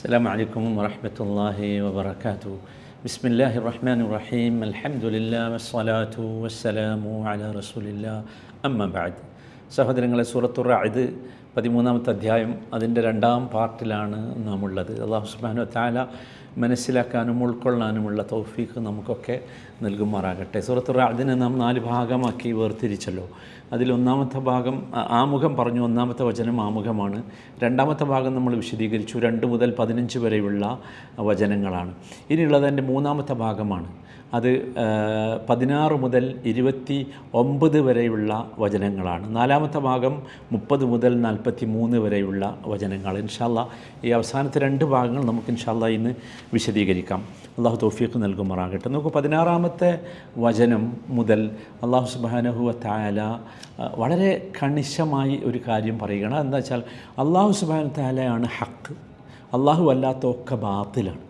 السلام عليكم ورحمة الله وبركاته. بسم الله الرحمن الرحيم. الحمد لله والصلاة والسلام على رسول الله. أما بعد. സഹോദരങ്ങളെ, സൂറത്തുർ റഅദ് 13-ാമത്തെ അധ്യായം അതിൻ്റെ 2-ാം പാർട്ടിലാണ് നാം ഉള്ളത്. അല്ലാഹു സുബ്ഹാനഹു വ തആല മനസ്സിലാക്കാനും ഉൾക്കൊള്ളാനുമുള്ള തൗഫീഖ് നമുക്കൊക്കെ നൽകുമാറാകട്ടെ. സൂറത്തുർ റഅദിനെ നാം 4 ഭാഗമാക്കി വേർതിരിച്ചല്ലോ. അതിൽ 1-ാമത്തെ ഭാഗം ആമുഖം പറഞ്ഞു, 1-ാമത്തെ വചനം ആമുഖമാണ്. 2-ാമത്തെ ഭാഗം നമ്മൾ വിശദീകരിച്ചു, 2 മുതൽ 15 വരെയുള്ള വചനങ്ങളാണ്. ഇനിയുള്ളത് എൻ്റെ 3-ാമത്തെ ഭാഗമാണ്. അത് 16 മുതൽ 29 വരെയുള്ള വചനങ്ങളാണ്. 4-ാമത്തെ ഭാഗം 30 മുതൽ 43 വരെയുള്ള വചനങ്ങൾ. ഇൻഷാ അല്ലാഹ് ഈ അവസാനത്തെ 2 ഭാഗങ്ങൾ നമുക്ക് ഇൻഷാ അല്ലാഹ് ഇന്ന് വിശദീകരിക്കാം. അള്ളാഹു തൗഫീഖ് നൽകുമാറാകട്ടെ. നമുക്ക് 16-ാമത്തെ വചനം മുതൽ അള്ളാഹു സുബ്ഹാനഹു വ തആല വളരെ കണിശമായി ഒരു കാര്യം പറയുകയാണ്. എന്താ വെച്ചാൽ അള്ളാഹു സുബ്ഹാനഹു വ തആലയാണ് ഹക്ക്, അള്ളാഹു അല്ലാത്തൊക്കെ ബാത്തിലാണ്.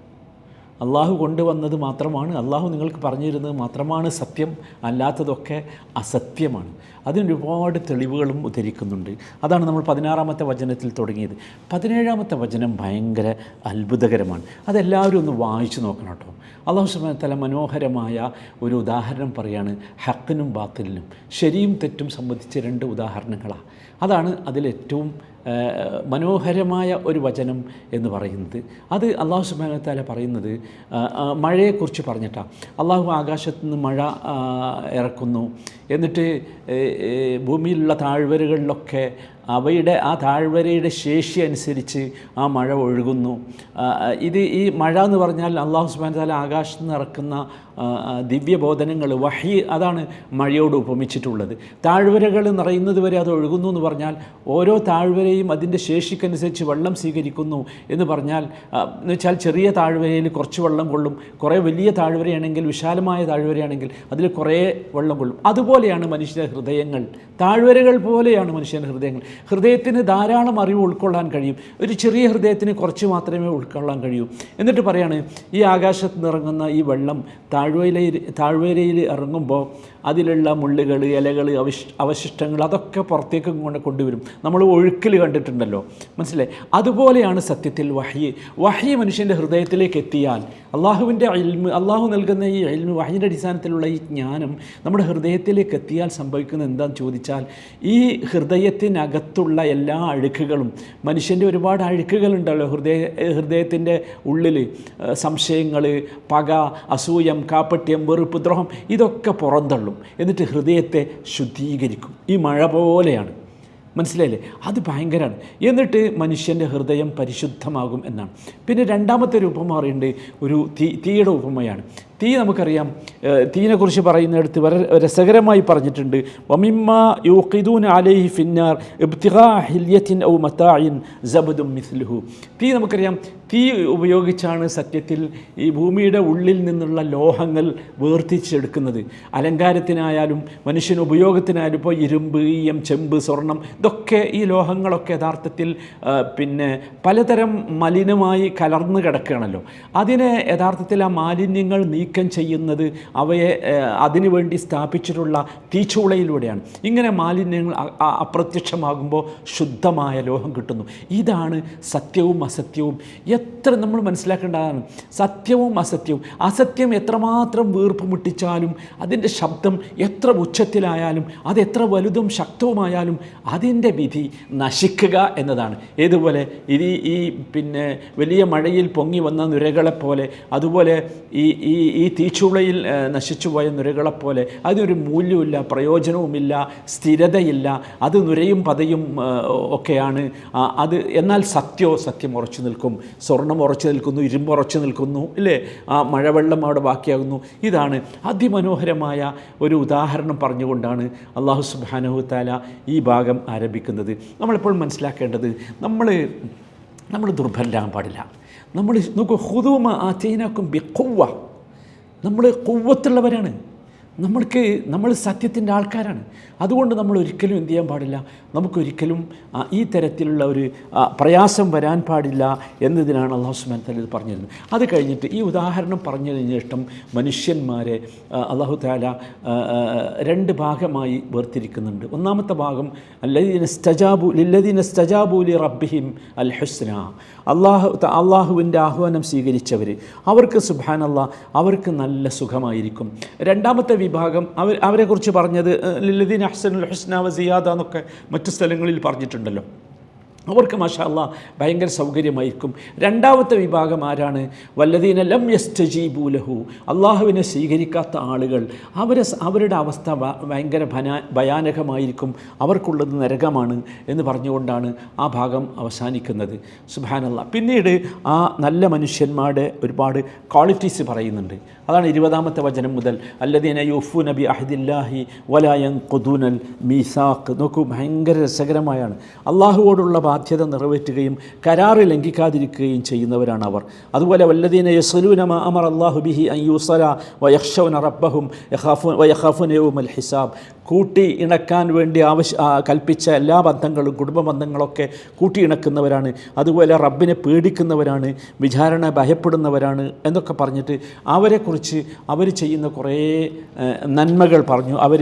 അള്ളാഹു കൊണ്ടുവന്നത് മാത്രമാണ്, അള്ളാഹു നിങ്ങൾക്ക് പറഞ്ഞു തരുന്നത് മാത്രമാണ് സത്യം, അല്ലാത്തതൊക്കെ അസത്യമാണ്. അതിന് ഒരുപാട് തെളിവുകളും ഉദ്ധരിക്കുന്നുണ്ട്. അതാണ് നമ്മൾ 16-ാമത്തെ വചനത്തിൽ തുടങ്ങിയത്. 17-ാമത്തെ വചനം ഭയങ്കര അത്ഭുതകരമാണ്. അതെല്ലാവരും ഒന്ന് വായിച്ചു നോക്കണം കേട്ടോ. അള്ളാഹു സുബ്ഹാനഹു വ തആല മനോഹരമായ ഒരു ഉദാഹരണം പറയാണ്. ഹക്കിനും ബാത്തിലിനും, ശരിയും തെറ്റും സംബന്ധിച്ച് 2 ഉദാഹരണങ്ങളാണ്. അതാണ് അതിലേറ്റവും മനോഹരമായ ഒരു വചനം എന്ന് പറയുന്നത്. അത് അള്ളാഹു സുബ്ഹാനഹു വ തആല പറയുന്നത് മഴയെക്കുറിച്ച് പറഞ്ഞിട്ടാണ്. അള്ളാഹു ആകാശത്ത് നിന്ന് മഴ ഇറക്കുന്നു, എന്നിട്ട് ഭൂമിയിലുള്ള താഴ്വരകളിലൊക്കെ ആ താഴ്വരയുടെ ശേഷി അനുസരിച്ച് ആ മഴ ഒഴുകുന്നു. ഈ മഴ എന്ന് പറഞ്ഞാൽ അള്ളാഹു സുബ്ഹാനഹു വ തആല ആകാശത്ത് നിന്ന് ഇറക്കുന്ന ദിവ്യബോധനങ്ങൾ, വഹി, അതാണ് മഴയോട് ഉപമിച്ചിട്ടുള്ളത്. താഴ്വരകൾ നിറയുന്നത് വരെ അത് ഒഴുകുന്നു എന്ന് പറഞ്ഞാൽ ഓരോ താഴ്വരയും അതിൻ്റെ ശേഷിക്കനുസരിച്ച് വെള്ളം സ്വീകരിക്കുന്നു എന്ന് പറഞ്ഞാൽ, എന്ന് വെച്ചാൽ ചെറിയ താഴ്വരയിൽ കുറച്ച് വെള്ളം കൊള്ളും, കുറേ വലിയ താഴ്വരയാണെങ്കിൽ, വിശാലമായ താഴ്വരയാണെങ്കിൽ അതിൽ കുറേ വെള്ളം കൊള്ളും. അതുപോലെയാണ് മനുഷ്യൻ്റെ ഹൃദയങ്ങൾ, താഴ്വരകൾ പോലെയാണ് മനുഷ്യൻ്റെ ഹൃദയങ്ങൾ. ഹൃദയത്തിന് ധാരാളം അറിവ് ഉൾക്കൊള്ളാൻ കഴിയും, ഒരു ചെറിയ ഹൃദയത്തിന് കുറച്ച് മാത്രമേ ഉൾക്കൊള്ളാൻ കഴിയൂ. എന്നിട്ട് പറയാണ്, ഈ ആകാശത്ത് നിറങ്ങുന്ന ഈ വെള്ളം താഴ്വരയിൽ ഇറങ്ങുമ്പോൾ അതിലുള്ള മുള്ളുകൾ, ഇലകൾ, അവശിഷ്ടങ്ങൾ അതൊക്കെ പുറത്തേക്ക് കൊണ്ടുവരും. നമ്മൾ ഒഴുക്കിൽ കണ്ടിട്ടുണ്ടല്ലോ, മനസ്സിലായി? അതുപോലെയാണ് സത്യത്തിൽ വഹി മനുഷ്യൻ്റെ ഹൃദയത്തിലേക്ക് എത്തിയാൽ, അള്ളാഹുവിൻ്റെ ഇൽമ്, അള്ളാഹു നൽകുന്ന ഈ ഇൽമ്, വഹിയുടെ അടിസ്ഥാനത്തിലുള്ള ഈ ജ്ഞാനം നമ്മുടെ ഹൃദയത്തിലേക്ക് എത്തിയാൽ സംഭവിക്കുന്നത് എന്താണെന്ന് ചോദിച്ചാൽ, ഈ ഹൃദയത്തിനകത്തുള്ള എല്ലാ അഴുക്കുകളും, മനുഷ്യൻ്റെ ഒരുപാട് അഴുക്കുകളുണ്ടല്ലോ ഹൃദയത്തിൻ്റെ ഉള്ളിൽ, സംശയങ്ങൾ, പക, അസൂയം, കാപ്പട്യം, വെറുപ്പ്, ദ്രോഹം, ഇതൊക്കെ പുറന്തള്ളും. എന്നിട്ട് ഹൃദയത്തെ ശുദ്ധീകരിക്കും. ഈ മഴ പോലെയാണ്, മനസ്സിലായില്ലേ? അത് ഭയങ്കരമാണ്. എന്നിട്ട് മനുഷ്യൻ്റെ ഹൃദയം പരിശുദ്ധമാകും എന്നാണ്. പിന്നെ 2-ാമത്തെ ഒരു ഉപമ പറയുന്നുണ്ട്, ഒരു തീയുടെ ഉപമയാണ്. തീ നമുക്കറിയാം, തീനെക്കുറിച്ച് പറയുന്നിടത്ത് വളരെ രസകരമായി പറഞ്ഞിട്ടുണ്ട്. വമിമ്മ യൂഖിദൂന അലൈഹി ഫിന്നാർ ഇബ്തിഗാ ഹില്യത്തിൻ ഔ മതാഇൻ സബദും മിസ്ലുഹു. തീ നമുക്കറിയാം, തീ ഉപയോഗിച്ചാണ് സത്യത്തിൽ ഈ ഭൂമിയുടെ ഉള്ളിൽ നിന്നുള്ള ലോഹങ്ങൾ വേർതിരിച്ചെടുക്കുന്നത്. അലങ്കാരത്തിനായാലും മനുഷ്യന് ഉപയോഗത്തിനായാലും, ഇപ്പോൾ ഇരുമ്പ്, ഈയം, ചെമ്പ്, സ്വർണം, ഇതൊക്കെ ഈ ലോഹങ്ങളൊക്കെ യഥാർത്ഥത്തിൽ പിന്നെ പലതരം മലിനമായി കലർന്ന് കിടക്കുകയാണല്ലോ. അതിനെ യഥാർത്ഥത്തിൽ ആ മാലിന്യങ്ങൾ നീക്കം ചെയ്യുന്നത് അവയെ അതിനുവേണ്ടി സ്ഥാപിച്ചിട്ടുള്ള തീച്ചൂളയിലൂടെയാണ്. ഇങ്ങനെ മാലിന്യങ്ങൾ അപ്രത്യക്ഷമാകുമ്പോൾ ശുദ്ധമായ ലോഹം കിട്ടുന്നു. ഇതാണ് സത്യവും അസത്യവും. എത്ര നമ്മൾ മനസ്സിലാക്കേണ്ടതാണ്. സത്യവും അസത്യവും, അസത്യം എത്രമാത്രം വീർപ്പ് മുട്ടിച്ചാലും, അതിൻ്റെ ശബ്ദം എത്ര ഉച്ചത്തിലായാലും, അതെത്ര വലുതും ശക്തവുമായാലും അതിൻ്റെ വിധി നശിക്കുക എന്നതാണ്. ഏതുപോലെ ഈ പിന്നെ വലിയ മഴയിൽ പൊങ്ങി വന്ന നുരകളെപ്പോലെ, അതുപോലെ ഈ തീച്ചൂളയിൽ നശിച്ചുപോയ നുരകളെപ്പോലെ അതിനൊരു മൂല്യമില്ല, പ്രയോജനവുമില്ല, സ്ഥിരതയില്ല. അത് നുരയും പതയും ഒക്കെയാണ്. എന്നാൽ സത്യം ഉറച്ചു നിൽക്കും. സ്വർണം ഉറച്ചു നിൽക്കുന്നു, ഇരുമ്പ് ഉറച്ചു നിൽക്കുന്നു, ഇല്ലേ? മഴവെള്ളം അവിടെ ബാക്കിയാകുന്നു. ഇതാണ് അതിമനോഹരമായ ഒരു ഉദാഹരണം പറഞ്ഞുകൊണ്ടാണ് അല്ലാഹു സുബ്ഹാനഹു വ തആല ഈ ഭാഗം ആരംഭിക്കുന്നത്. നമ്മളെപ്പോഴും മനസ്സിലാക്കേണ്ടത്, നമ്മൾ ദുർബലരാകാൻ പാടില്ല. നമുക്ക് ഹുദൂമ ആതൈനാക്കും ബിഖുവ്വ, നമ്മൾ ഖുവ്വത്തുള്ളവരാണ്. നമ്മൾ സത്യത്തിൻ്റെ ആൾക്കാരാണ്. അതുകൊണ്ട് നമ്മൾ ഒരിക്കലും എന്ത് ചെയ്യാൻ പാടില്ല, നമുക്കൊരിക്കലും ഈ തരത്തിലുള്ള ഒരു പ്രയാസം വരാൻ പാടില്ല എന്നതിനാണ് അല്ലാഹു സുബ്ഹാനഹു വ തആല ഇത് പറഞ്ഞിരുന്നത്. അത് കഴിഞ്ഞിട്ട് ഈ ഉദാഹരണം പറഞ്ഞതിന് ശേഷം മനുഷ്യന്മാരെ അല്ലാഹു തആല രണ്ട് ഭാഗമായി വേർതിരിക്കുന്നുണ്ട്. ഒന്നാമത്തെ ഭാഗം ലില്ലദീന ഇസ്തജാബു ലി റബ്ബിഹിം അൽ ഹുസ്ന, അള്ളാഹുവിൻ്റെ ആഹ്വാനം സ്വീകരിച്ചവർ, അവർക്ക് സുബ്ഹാനല്ലാഹ് അവർക്ക് നല്ല സുഖമായിരിക്കും. രണ്ടാമത്തെ വിഭാഗം അവരെക്കുറിച്ച് പറഞ്ഞത് ലില്ലദീന അഹ്സനുൽ ഹുസ്ന വ സിയാദ എന്നൊക്കെ മറ്റു സ്ഥലങ്ങളിൽ പറഞ്ഞിട്ടുണ്ടല്ലോ. അവർക്ക് മാഷാ അല്ലാഹ് ഭയങ്കര സൗകര്യമായിരിക്കും. രണ്ടാമത്തെ വിഭാഗം ആരാണ്? വല്ലദീന ലം യസ്തജീബു ലഹു, അള്ളാഹുവിനെ സ്വീകരിക്കാത്ത ആളുകൾ, അവരുടെ അവസ്ഥ ഭയങ്കര ഭയാനകമായിരിക്കും, അവർക്കുള്ളത് നരകമാണ് എന്ന് പറഞ്ഞുകൊണ്ടാണ് ആ ഭാഗം അവസാനിക്കുന്നത്. സുബ്ഹാനല്ലാഹ്. പിന്നീട് ആ നല്ല മനുഷ്യന്മാരുടെ ഒരുപാട് ക്വാളിറ്റീസ് പറയുന്നുണ്ട്. അതാണ് 20-ാമത്തെ വചനം മുതൽ അല്ലദീന യൂഫൂന ബി അഹ്ദില്ലാഹി വലാ യൻഖുദൂനൽ മീസാഖ്. നോക്കൂ, ഭയങ്കര രസകരമായാണ്. അള്ളാഹുവോടുള്ള ബാധ്യത നിറവേറ്റുകയും കരാറ് ലംഘിക്കാതിരിക്കുകയും ചെയ്യുന്നവരാണ് അവർ. അതുപോലെ വല്ലദീന യസ്ലൂന മാ അമറ അല്ലാഹു ബിഹി അൻ യൂസല വയഖ്ശൗന റബ്ബഹും വയഖാഫൂന യൗമൽ ഹിസാബ്. കൂട്ടി ഇണക്കാൻ വേണ്ടി കൽപ്പിച്ച എല്ലാ ബന്ധങ്ങളും കുടുംബ ബന്ധങ്ങളൊക്കെ കൂട്ടി ഇണക്കുന്നവരാണ്. അതുപോലെ റബ്ബിനെ പേടിക്കുന്നവരാണ്, വിചാരണ ഭയപ്പെടുന്നവരാണ് എന്നൊക്കെ പറഞ്ഞിട്ട് അവരെക്കുറിച്ച് അവർ ചെയ്യുന്ന കുറേ നന്മകൾ പറഞ്ഞു. അവർ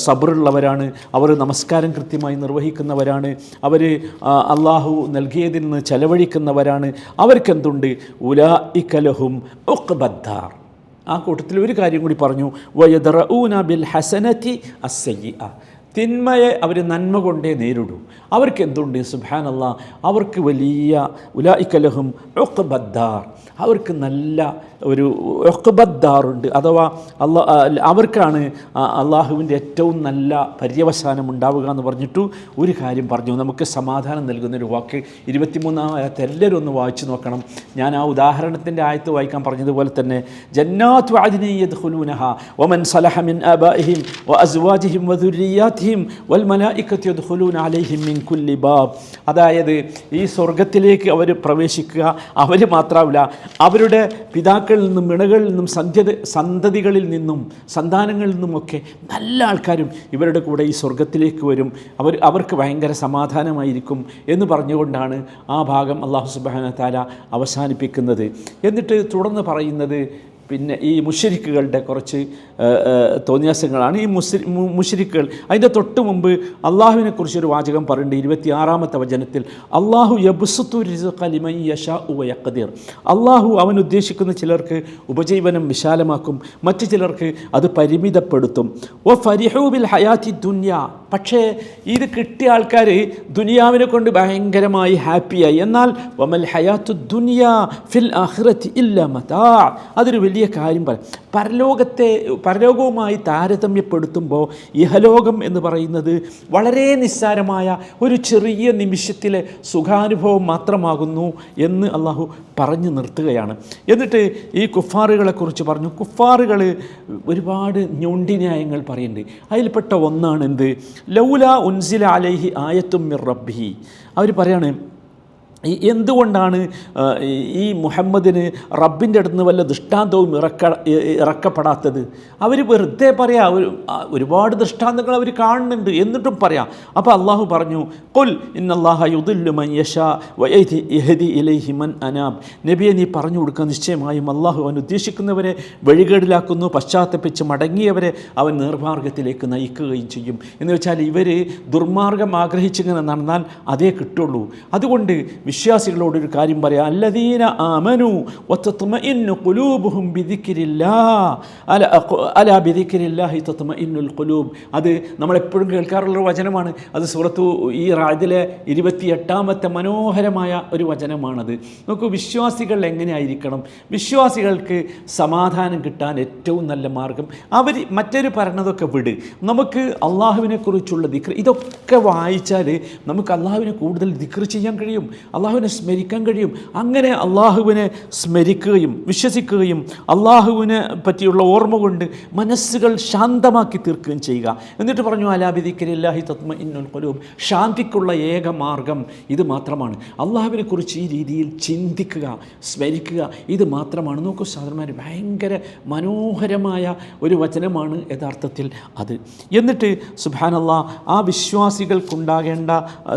സബ്റുള്ളവരാണ്, അവർ നമസ്കാരം കൃത്യമായി നിർവഹിക്കുന്നവരാണ്, അവർ അള്ളാഹു നൽകിയതിൽ നിന്ന് ചെലവഴിക്കുന്നവരാണ്. അവർക്കെന്തുണ്ട്? ഉലൈക ലഹും ഉഖ്ബദ്ദാർ. ആ കൂട്ടത്തിൽ ഒരു കാര്യം കൂടി പറഞ്ഞു, വയദ്റഊന ബിൽ ഹസനതി അസ്സയ്യിഅ. തിന്മയെ അവർ നന്മ കൊണ്ടേ നേരിടൂ. അവർക്ക് എന്തുണ്ട്? സുബ്ഹാനല്ലാഹ്, അവർക്ക് വലിയ ഉലൈക ലഹും ഉഖ്ബദ്ദാർ, അവർക്ക് നല്ല ഒരു ഉഖ്ബദ്ദാറുണ്ട്. അഥവാ അവർക്കാണ് അള്ളാഹുവിൻ്റെ ഏറ്റവും നല്ല പര്യവസാനം ഉണ്ടാവുക എന്ന് പറഞ്ഞിട്ടു ഒരു കാര്യം പറഞ്ഞു. നമുക്ക് സമാധാനം നൽകുന്നൊരു വാക്ക് 23-ാം ആയത്ത് എല്ലാവരും ഒന്ന് വായിച്ചു നോക്കണം. ഞാൻ ആ ഉദാഹരണത്തിൻ്റെ ആയത്ത് വായിക്കാൻ പറഞ്ഞതുപോലെ തന്നെ ജന്നാത്തു അദ്നിൻ യദ്ഖുലൂനഹാ വമൻ സലഹ മിൻ ആബാഇഹിം വഅസ്വാജിഹിം വദുർരിയ്യാതിഹിം വൽ മലായികതു യദ്ഖുലൂന അലൈഹിം മിൻ കുല്ലി ബാബ്. അതായത് ഈ സ്വർഗത്തിലേക്ക് അവർ പ്രവേശിക്കുക, അവർ മാത്രമല്ല അവരുടെ പിതാക്കളിൽ നിന്നും ഇണകളിൽ നിന്നും സന്തതികളിൽ നിന്നും സന്താനങ്ങളിൽ നിന്നുമൊക്കെ നല്ല ആൾക്കാരും ഇവരുടെ കൂടെ ഈ സ്വർഗത്തിലേക്ക് വരും, അവർക്ക് ഭയങ്കര സമാധാനമായിരിക്കും എന്ന് പറഞ്ഞുകൊണ്ടാണ് ആ ഭാഗം അല്ലാഹു സുബ്ഹാനഹു വ തആല അവസാനിപ്പിക്കുന്നത്. എന്നിട്ട് തുടർന്ന് പറയുന്നത് പിന്നെ ഈ മുശ്രിക്കുകളുടെ കുറച്ച് തോന്നിയാസങ്ങളാണ്. ഈ മുശ്രിക്കുകൾ അതിൻ്റെ തൊട്ട് മുമ്പ് അള്ളാഹുവിനെക്കുറിച്ചൊരു വാചകം പറയുന്നുണ്ട് 26-ാമത്തെ വചനത്തിൽ, അള്ളാഹു യബ്സുത്തു റിസ്ഖ ലിമൻ യശാഉ വയഖ്ദിർ. അള്ളാഹു അവൻ ഉദ്ദേശിക്കുന്ന ചിലർക്ക് ഉപജീവനം വിശാലമാക്കും, മറ്റു ചിലർക്ക് അത് പരിമിതപ്പെടുത്തും. വഫരിഹു ബിൽ ഹയാത്തി ദുനിയ. പക്ഷേ ഇത് കിട്ടിയ ആൾക്കാർ ദുനിയാവിനെ കൊണ്ട് ഭയങ്കരമായി ഹാപ്പിയായി. എന്നാൽ വമൽ ഹയാത്തു ദുനിയ ഫിൽ ആഖിറതി ഇല്ല മതാ. അതൊരു വലിയ കാര്യം പറയാം. പരലോകവുമായി താരതമ്യപ്പെടുത്തുമ്പോൾ ഇഹലോകം എന്ന് പറയുന്നത് വളരെ നിസ്സാരമായ ഒരു ചെറിയ നിമിഷത്തിലെ സുഖാനുഭവം മാത്രമാകുന്നു എന്ന് അള്ളാഹു പറഞ്ഞു നിർത്തുകയാണ്. എന്നിട്ട് ഈ കുഫാറുകളെക്കുറിച്ച് പറഞ്ഞു. കുഫാറുകൾ ഒരുപാട് ഞൊണ്ടിന്യായങ്ങൾ പറയുന്നുണ്ട്. അതിൽപ്പെട്ട ഒന്നാണ് എന്ത്? ലൗലാ ഉൻസില അലൈഹി ആയത്തും മിർ റബ്ബിഹി. അവർ പറയാണ്, എന്തുകൊണ്ടാണ് ഈ മുഹമ്മദിന് റബ്ബിൻ്റെ അടുത്ത് നിന്ന് വല്ല ദൃഷ്ടാന്തവും ഇറക്കപ്പെടാത്തത്? അവർ വെറുതെ പറയാം, ഒരുപാട് ദൃഷ്ടാന്തങ്ങൾ അവർ കാണുന്നുണ്ട്, എന്നിട്ടും പറയാം. അപ്പോൾ അള്ളാഹു പറഞ്ഞു, ഖുൽ ഇന്നല്ലാഹ യുദില്ലു മൻ യശാ വയഹ്ദി ഇലൈഹി മൻ അനാബ്. നബിയെ നീ പറഞ്ഞു കൊടുക്കുക, നിശ്ചയമായും അള്ളാഹു അവൻ ഉദ്ദേശിക്കുന്നവരെ വഴികേടിലാക്കുന്നു, പശ്ചാത്തപിച്ച് മടങ്ങിയവരെ അവൻ നേർമാർഗത്തിലേക്ക് നയിക്കുകയും ചെയ്യും. എന്ന് വെച്ചാൽ ഇവർ ദുർമാർഗം ആഗ്രഹിച്ചിങ്ങനെ നടന്നാൽ അതേ കിട്ടുള്ളൂ. അതുകൊണ്ട് വിശ്വാസികളോടൊരു കാര്യം പറയാം, അല്ലദീന ആമനു വതത്മഇന്നു ഖുലൂബുഹും ബിദിക്രില്ലാഹ് അലാ ബിദിക്രില്ലാഹി തത്മഇന്നുൽ ഖുലൂബ്. അത് നമ്മളെപ്പോഴും കേൾക്കാറുള്ളൊരു വചനമാണ്. അത് സൂറത്തു ഈ റാദിലെ 28-ാമത്തെ മനോഹരമായ ഒരു വചനമാണത്. നോക്കൂ, വിശ്വാസികൾ എങ്ങനെയായിരിക്കണം? വിശ്വാസികൾക്ക് സമാധാനം കിട്ടാൻ ഏറ്റവും നല്ല മാർഗം, അവർ മറ്റൊരു പറഞ്ഞതൊക്കെ വിട്, നമുക്ക് അള്ളാഹുവിനെക്കുറിച്ചുള്ള ദിക്ർ ഇതൊക്കെ വായിച്ചാൽ നമുക്ക് അള്ളാഹുവിനെ കൂടുതൽ ദിക്ർ ചെയ്യാൻ കഴിയും. അള്ളാഹുവിനെ സ്മരിക്കാൻ കഴിയും. അങ്ങനെ അള്ളാഹുവിനെ സ്മരിക്കുകയും വിശ്വസിക്കുകയും അള്ളാഹുവിനെ പറ്റിയുള്ള ഓർമ്മ കൊണ്ട് മനസ്സുകൾ ശാന്തമാക്കി തീർക്കുകയും ചെയ്യുക. എന്നിട്ട് പറഞ്ഞു അലാ ബിദിക്രില്ലാഹി തത്മഇന്നുൽ ഖുലൂബ്, ശാന്തിക്കുള്ള ഏക മാർഗം ഇത് മാത്രമാണ്. അള്ളാഹുവിനെ കുറിച്ച് ഈ രീതിയിൽ ചിന്തിക്കുക, സ്മരിക്കുക, ഇത് മാത്രമാണ്. നോക്കൂ സഹോദരന്മാർ, ഭയങ്കര മനോഹരമായ ഒരു വചനമാണ് യഥാർത്ഥത്തിൽ അത്. എന്നിട്ട് സുബ്ഹാനല്ലാഹ് ആ വിശ്വാസികൾക്കുണ്ടാകേണ്ട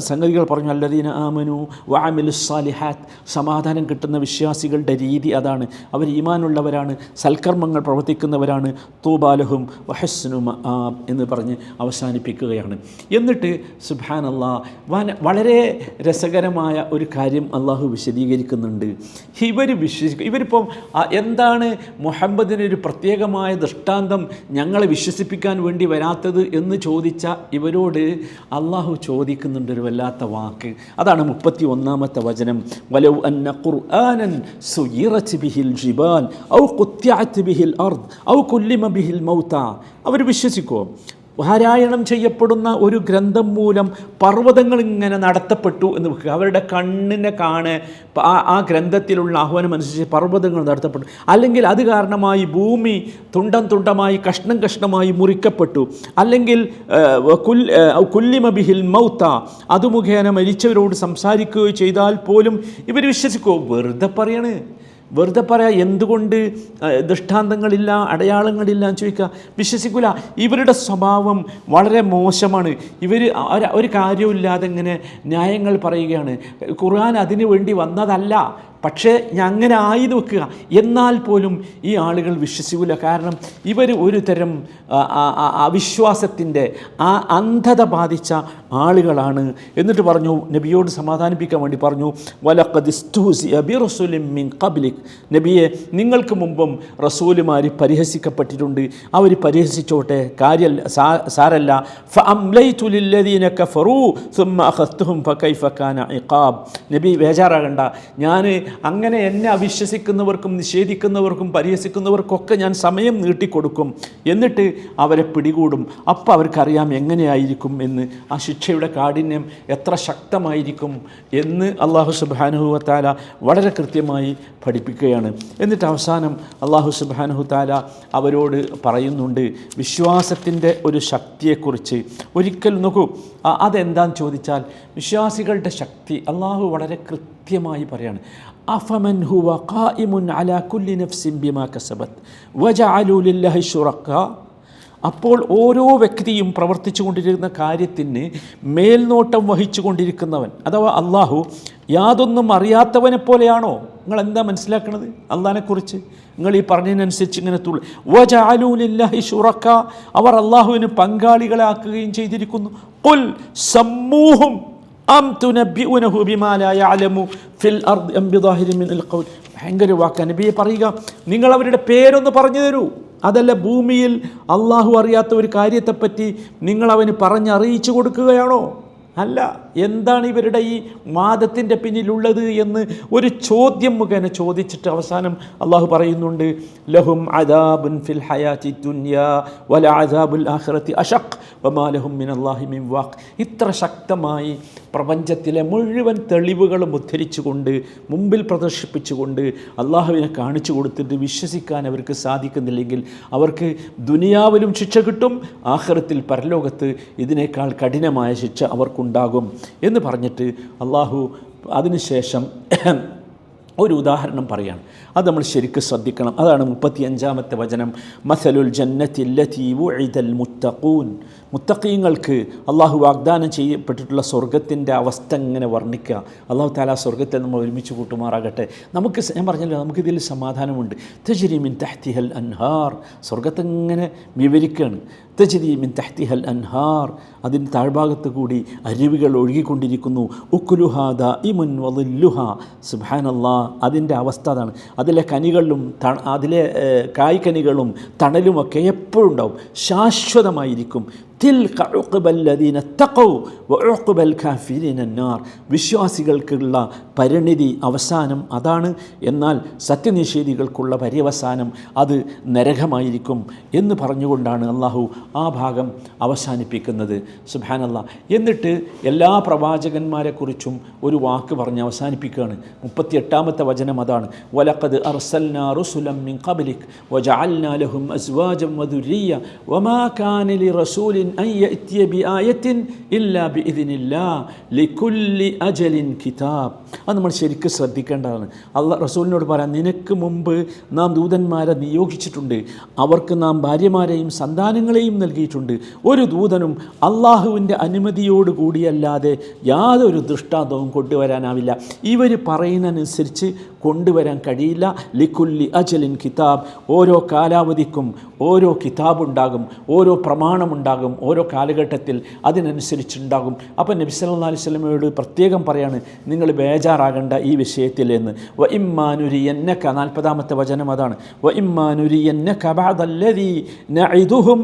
സംഗതികൾ പറഞ്ഞു. അല്ലദീന ആമനു വഅമിലുസ് സാലിഹാത്ത്, സമാധാനം കിട്ടുന്ന വിശ്വാസികളുടെ രീതി അതാണ്. അവർ ഈമാനുള്ളവരാണ്, സൽക്കർമ്മങ്ങൾ പ്രവർത്തിക്കുന്നവരാണ്. തൂബാലഹും വഹസ്നു മആബ് എന്ന് പറഞ്ഞ് അവസാനിപ്പിക്കുകയാണ്. എന്നിട്ട് സുബ്ഹാനല്ലാഹ് വളരെ രസകരമായ ഒരു കാര്യം അള്ളാഹു വിശദീകരിക്കുന്നുണ്ട്. ഇവരിപ്പം എന്താണ് മുഹമ്മദിനൊരു പ്രത്യേകമായ ദൃഷ്ടാന്തം ഞങ്ങളെ വിശ്വസിപ്പിക്കാൻ വേണ്ടി വരാത്തത് എന്ന് ചോദിച്ച ഇവരോട് അള്ളാഹു ചോദിക്കുന്നുണ്ട് ഒരു വല്ലാത്ത വാക്ക്. അതാണ് 31-ാമത്തെ വചനം. വലൗ അന്ന ഖുർആനൻ സുയിറത് ബിഹിൽ ജിബാൽ ഔ ഖുത്തിഅത് ബിഹിൽ അർദ് ഔ കുല്ലിമ ബിഹിൽ മൗത. അവർ വിശ്വസിക്കുമോ? പാരായണം ചെയ്യപ്പെടുന്ന ഒരു ഗ്രന്ഥം മൂലം പർവ്വതങ്ങൾ ഇങ്ങനെ നടത്തപ്പെട്ടു എന്ന് വെക്കുക. അവരുടെ കണ്ണിനെ കാണെ ആ ഗ്രന്ഥത്തിലുള്ള ആഹ്വാനം അനുസരിച്ച് പർവ്വതങ്ങൾ നടത്തപ്പെട്ടു. അല്ലെങ്കിൽ അത് കാരണമായി ഭൂമി തുണ്ടം തുണ്ടമായി കഷ്ണം കഷ്ണമായി മുറിക്കപ്പെട്ടു. അല്ലെങ്കിൽ കുല്ലിമ ബിഹിൽ മൗത, അത് മുഖേന മരിച്ചവരോട് സംസാരിക്കുകയോ ചെയ്താൽ പോലും ഇവർ വിശ്വസിക്കുമോ? വെറുതെ പറയാം. എന്തുകൊണ്ട് ദൃഷ്ടാന്തങ്ങളില്ല, അടയാളങ്ങളില്ല എന്ന് ചോദിക്കുക, വിശ്വസിക്കില്ല. ഇവരുടെ സ്വഭാവം വളരെ മോശമാണ്. ഇവർ ഒരു കാര്യമില്ലാതെ ഇങ്ങനെ ന്യായങ്ങൾ പറയുകയാണ്. ഖുർആൻ അതിനു വേണ്ടി വന്നതല്ല, പക്ഷേ അങ്ങനെ ആയി നോക്കുക. എന്നാൽ പോലും ഈ ആളുകൾ വിശ്വസിക്കില്ല. കാരണം ഇവർ ഒരു തരം അവിശ്വാസത്തിൻ്റെ അന്ധത ബാധിച്ച ആളുകളാണ്. എന്നിട്ട് പറഞ്ഞു, നബിയോട് സമാധാനിപ്പിക്കാൻ വേണ്ടി പറഞ്ഞു, വലഖദ് ഇസ്തുഹ്സിഅ ബിറസൂലിൻ മിൻ ഖബ്ലിക്, നബിയെ നിങ്ങൾക്ക് മുമ്പും റസൂലുമാർ പരിഹസിക്കപ്പെട്ടിട്ടുണ്ട്. അവർ പരിഹസിച്ചോട്ടെ, സാരല്ല. ഫഅംലൈതു ലില്ലദീന കഫറൂ സുമ്മ അഖദ്തുഹും ഫകൈഫ കാന ഇഖാബ്. നബി ബേജാറാകണ്ട, ഞാൻ അങ്ങനെ എന്നെ അവിശ്വസിക്കുന്നവർക്കും നിഷേധിക്കുന്നവർക്കും പരിഹസിക്കുന്നവർക്കൊക്കെ ഞാൻ സമയം നീട്ടിക്കൊടുക്കും. എന്നിട്ട് അവരെ പിടികൂടും. അപ്പോൾ അവർക്കറിയാം എങ്ങനെയായിരിക്കും എന്ന്, ആ ശിക്ഷയുടെ കാഠിന്യം എത്ര ശക്തമായിരിക്കും എന്ന് അല്ലാഹു സുബ്ഹാനഹു വ തആല വളരെ കൃത്യമായി പഠിപ്പിക്കുകയാണ്. എന്നിട്ട് അവസാനം അല്ലാഹു സുബ്ഹാനഹു തആല അവരോട് പറയുന്നുണ്ട് വിശ്വാസത്തിൻ്റെ ഒരു ശക്തിയെക്കുറിച്ച്. ഒരിക്കൽ നോക്കൂ, അതെന്താണെന്ന് ചോദിച്ചാൽ വിശ്വാസികളുടെ ശക്തി അല്ലാഹു വളരെ കൃത്യമായി പറയാണ്. അഫമൻ ഹുവ ഖായിമുൻ അലാ കുല്ലി നഫ്സിൻ ബിമാ കസബത് വജഅലു ലില്ലാഹി ശുറക്കാ. അപ്പോൾ ഓരോ വ്യക്തിയും പ്രവർത്തിച്ചു കൊണ്ടിരിക്കുന്ന കാര്യത്തിന് മേൽനോട്ടം വഹിച്ചു കൊണ്ടിരിക്കുന്നവൻ അഥവാ അള്ളാഹു യാതൊന്നും അറിയാത്തവനെ പോലെയാണോ? നിങ്ങൾ എന്താ മനസ്സിലാക്കുന്നത് അള്ളാഹിനെക്കുറിച്ച്? നിങ്ങൾ ഈ പറഞ്ഞതിനനുസരിച്ച് ഇങ്ങനെ തുള്ളു. വജഅലു ലില്ലാഹി ശുറക്കാ, അവർ അള്ളാഹുവിന് പങ്കാളികളാക്കുകയും ചെയ്തിരിക്കുന്നു. ഖുൽ സമ്മൂഹും അം തുനബ്ബിഉനഹു ബിമാ ലാ യഅലമു ഫിൽ അർദി അം ബിദാഹിരിൻ മിനൽ ഖൗൽ. ഭയങ്കര വാക്കാണ്. നബിയെ പറയുക, നിങ്ങൾ അവരുടെ പേരൊന്ന് പറഞ്ഞു തരൂ. അതല്ല, ഭൂമിയിൽ അള്ളാഹു അറിയാത്ത ഒരു കാര്യത്തെപ്പറ്റി നിങ്ങൾ അവന് പറഞ്ഞറിയിച്ചു കൊടുക്കുകയാണോ? അല്ല. എന്താണ് ഇവരുടെ ഈ വാദത്തിൻ്റെ പിന്നിലുള്ളത് എന്ന് ഒരു ചോദ്യം മുഖേന ചോദിച്ചിട്ട് അവസാനം അള്ളാഹു പറയുന്നുണ്ട്, ലഹും അദാബുൻ ഫിൽ ഹയാത്തി ദുനിയാ വല അദാബുൽ ആഖിറത്തി അശഖ് വമാ ലഹും മിനല്ലാഹി മിൻ വാഖ്. ഇത്ര ശക്തമായി പ്രപഞ്ചത്തിലെ മുഴുവൻ തെളിവുകളും ഉദ്ധരിച്ചുകൊണ്ട് മുമ്പിൽ പ്രദർശിപ്പിച്ചുകൊണ്ട് അള്ളാഹുവിനെ കാണിച്ചു കൊടുത്തിട്ട് വിശ്വസിക്കാൻ അവർക്ക് സാധിക്കുന്നില്ലെങ്കിൽ അവർക്ക് ദുനിയാവിലും ശിക്ഷ കിട്ടും, ആഖിറത്തിൽ പരലോകത്ത് ഇതിനേക്കാൾ കഠിനമായ ശിക്ഷ അവർക്കുണ്ടാകും എന്ന് പറഞ്ഞിട്ട് അള്ളാഹു അതിനുശേഷം ഒരു ഉദാഹരണം പറയാണ്. അത് നമ്മൾ ശരിക്കും ശ്രദ്ധിക്കണം. അതാണ് 35-ാമത്തെ വചനം. മസലുൽ ജന്നത്തി ലത്തി വുഇദൽ മുത്തഖൂൻ. മുത്തഖീങ്ങൾക്ക് അള്ളാഹു വാഗ്ദാനം ചെയ്യപ്പെട്ടിട്ടുള്ള സ്വർഗത്തിൻ്റെ അവസ്ഥ ഇങ്ങനെ വർണ്ണിക്കുക. അള്ളാഹു തആല സ്വർഗത്തെ നമ്മൾ ഒരുമിച്ച് കൂട്ടുമാറാകട്ടെ. ഞാൻ പറഞ്ഞല്ലോ, നമുക്കിതിൽ സമാധാനമുണ്ട്. തജ്രി മിൻ തഹ്തിഹൽ അൻഹാർ. സ്വർഗത്തെ ഇങ്ങനെ വിവരിക്കുകയാണ്. തജ്രി മിൻ തഹ്തിഹൽ അൻഹാർ. അതിന് താഴ്ഭാഗത്ത് കൂടി അരുവികൾ ഒഴുകിക്കൊണ്ടിരിക്കുന്നു. ഉക്കുലുഹാ ദാഇമുൻ വളില്ലുഹാ. സുബ്ഹാനല്ലാഹ്, അതിൻ്റെ അവസ്ഥ അതാണ്. അതിലെ കനികളും അതിലെ കായ്കനികളും തണലുമൊക്കെ എപ്പോഴും ഉണ്ടാവും, ശാശ്വതമായിരിക്കും. തിൽക ഉഖ്ബല്ലദീന തഖൗ വഉഖ്ബൽ കാഫിരീന അന്നാർ. വിശ്വാസികൾക്കുള്ള പരിണിതി അവസാനം അതാണ്, എന്നാൽ സത്യനിഷേധികൾക്കുള്ള പര്യവസാനം അത് നരകമായിരിക്കും എന്ന് പറഞ്ഞുകൊണ്ടാണ് അള്ളാഹു ആ ഭാഗം അവസാനിപ്പിക്കുന്നത്. സുബ്ഹാനല്ലാഹ്. എന്നിട്ട് എല്ലാ പ്രവാചകന്മാരെക്കുറിച്ചും ഒരു വാക്ക് പറഞ്ഞ് അവസാനിപ്പിക്കുകയാണ്. 38-ാമത്തെ വചനം അതാണ്. വലഖദ് അർസൽനാ റുസുലൻ മിൻ ഖബ്ലിക് വജഅൽനാ ലഹും അസ്വാജൻ വദുരിയ്യ വമാ കാന ലിറസൂലിൻ അൻ യഅതിയ ബിആയത്തിൻ ഇല്ലാ ബിഇദ്നില്ലാഹ് ലികുല്ലി അജലിൻ കിതാബ്. അത് നമ്മൾ ശരിക്കും ശ്രദ്ധിക്കേണ്ടതാണ്. റസൂലിനോട് പറയാം, നിനക്ക് മുമ്പ് നാം ദൂതന്മാരെ നിയോഗിച്ചിട്ടുണ്ട്, അവർക്ക് നാം ഭാര്യമാരെയും സന്താനങ്ങളെയും നൽകിയിട്ടുണ്ട്. ഒരു ദൂതനും അള്ളാഹുവിൻ്റെ അനുമതിയോടുകൂടിയല്ലാതെ യാതൊരു ദൃഷ്ടാന്തവും കൊണ്ടുവരാനാവില്ല. ഇവർ പറയുന്നതനുസരിച്ച് കൊണ്ടുവരാൻ കഴിയില്ല. ലിക്കുല്ലി അജലിൻ കിതാബ്. ഓരോ കാലാവധിക്കും ഓരോ കിതാബുണ്ടാകും, ഓരോ പ്രമാണമുണ്ടാകും, ഓരോ കാലഘട്ടത്തിൽ അതിനനുസരിച്ചുണ്ടാകും. അപ്പം നബി സല്ലല്ലാഹു അലൈഹി വസല്ലമയോട് പ്രത്യേകം പറയാണ്, നിങ്ങൾ ബേജാറാകേണ്ട ഈ വിഷയത്തിൽ എന്ന്. വ ഇമ്മാനുരിയന്നക 40-ാമത്തെ വചനം അതാണ്. വ ഇമ്മാനുരിയന്നക ബഅദല്ലദീ നഇദുഹും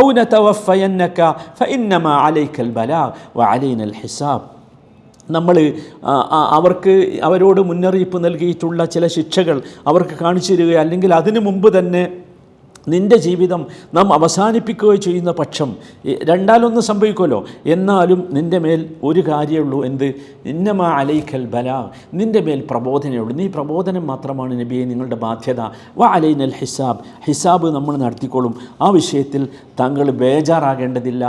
ഔ നതവഫയന്നക ഫഇന്നമാ അലൈക്കൽ ബലാഗ് വ അലൈനൽ ഹിസാബ്. നമ്മൾ അവരോട് മുന്നറിയിപ്പ് നൽകിയിട്ടുള്ള ചില ശിക്ഷകൾ അവർക്ക് കാണിച്ചു തരിക, അല്ലെങ്കിൽ അതിനു മുമ്പ് തന്നെ നിൻ്റെ ജീവിതം നാം അവസാനിപ്പിക്കുകയോ ചെയ്യുന്ന പക്ഷം രണ്ടാലൊന്ന് സംഭവിക്കുമല്ലോ. എന്നാലും നിൻ്റെ മേൽ ഒരു കാര്യമുള്ളൂ, എന്ത്? ഇന്നമാ അലൈക്കൽ ബലാഗ്. നിൻ്റെ മേൽ പ്രബോധനമേ ഉള്ളൂ. നീ പ്രബോധനം മാത്രമാണ് നബിയെ നിങ്ങളുടെ ബാധ്യത. വ അലൈനൽ ഹിസാബ്. ഹിസാബ് നമ്മൾ നടത്തിക്കോളും. ആ വിഷയത്തിൽ താങ്കൾ ബേജാറാകേണ്ടതില്ല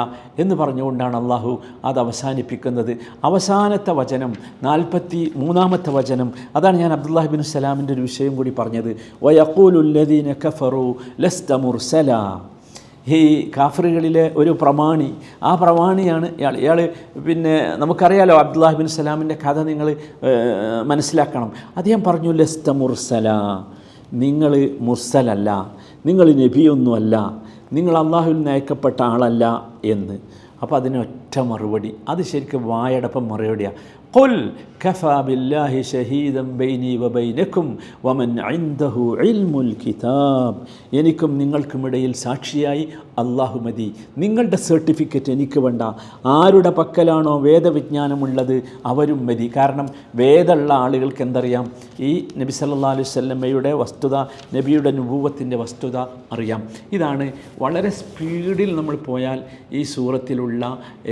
എന്ന് പറഞ്ഞുകൊണ്ടാണ് അള്ളാഹു അത് അവസാനിപ്പിക്കുന്നത്. അവസാനത്തെ വചനം 43-ാമത്തെ വചനം അതാണ് ഞാൻ അബ്ദുല്ലാഹി ബിൻ സലാമിൻ്റെ ഒരു വിഷയം കൂടി പറഞ്ഞത്. വയഖൂലുല്ലദീന കഫറു ലസ്ത മുർസല. ഈ കാഫറുകളിലെ ഒരു പ്രമാണി, ആ പ്രമാണിയാണ് ഇയാൾ. പിന്നെ നമുക്കറിയാലോ അബ്ദുല്ലാഹി ബിൻ സലാമിൻ്റെ കഥ നിങ്ങൾ മനസ്സിലാക്കണം. അദ്ദേഹം പറഞ്ഞു, ലസ്ത മുർസല, നിങ്ങൾ മുർസലല്ല, നിങ്ങൾ നബിയൊന്നുമല്ല, നിങ്ങൾ അള്ളാഹുവിൽ നിന്ന് അയക്കപ്പെട്ട ആളല്ല എന്ന്. അപ്പോൾ അതിനൊറ്റ മറുപടി, അത് ശരിക്കും വായടപ്പം മറുപടിയാണ്. ഖുൽ കഫാ ബില്ലാഹി ഷഹീദൻ ബൈനി വബൈനക്കും വമൻ ഇൻദഹു ഇൽമുൽ കിതാബ്. എനിക്കും നിങ്ങൾക്കുമിടയിൽ സാക്ഷിയായി അല്ലാഹു മതി. നിങ്ങളുടെ സർട്ടിഫിക്കറ്റ് എനിക്ക് വേണ്ട. ആരുടെ പക്കലാണോ വേദവിജ്ഞാനമുള്ളത് അവരും മതി. കാരണം വേദമുള്ള ആളുകൾക്ക് എന്തറിയാം? ഈ നബി സല്ലല്ലാഹു അലൈഹി വസല്ലമയുടെ വസ്തുത, നബിയുടെ നുബുവത്തിൻ്റെ വസ്തുത അറിയാം. ഇതാണ് വളരെ സ്പീഡിൽ നമ്മൾ പോയാൽ ഈ സൂറത്തിലുള്ള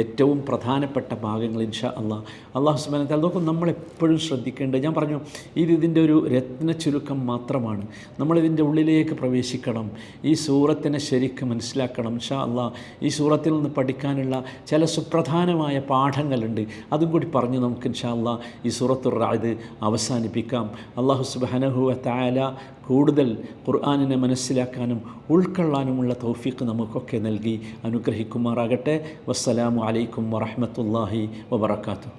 ഏറ്റവും പ്രധാനപ്പെട്ട ഭാഗങ്ങൾ. ഇൻഷാ അല്ലാഹു സുബ്ഹാനഹു വ തആല നോക്കും. നമ്മളെപ്പോഴും ശ്രദ്ധിക്കേണ്ടത്, ഞാൻ പറഞ്ഞു, ഇതിൻ്റെ ഒരു രത്ന ചുരുക്കം മാത്രമാണ്. നമ്മളിതിൻ്റെ ഉള്ളിലേക്ക് പ്രവേശിക്കണം, ഈ സൂറത്തിനെ ശരിക്കും മനസ്സിലാക്കണം. ഇൻഷാ അല്ലാഹ് ഈ സൂറത്തിൽ നിന്ന് പഠിക്കാനുള്ള ചില സുപ്രധാനമായ പാഠങ്ങളുണ്ട്, അതും കൂടി പറഞ്ഞ് നമുക്ക് ഇൻഷാ അല്ലാഹ് ഈ സൂറത്തുർ റഅദ് അവസാനിപ്പിക്കാം. അല്ലാഹു സുബ്ഹാനഹു വ തആല കൂടുതൽ ഖുർആനിനെ മനസ്സിലാക്കാനും ഉൾക്കൊള്ളാനുമുള്ള തൗഫീഖ് നമുക്കൊക്കെ നൽകി അനുഗ്രഹിക്കുമാറാകട്ടെ. വസ്സലാമു അലൈക്കും വറഹ്മത്തുള്ളാഹി വബറകാതുഹു.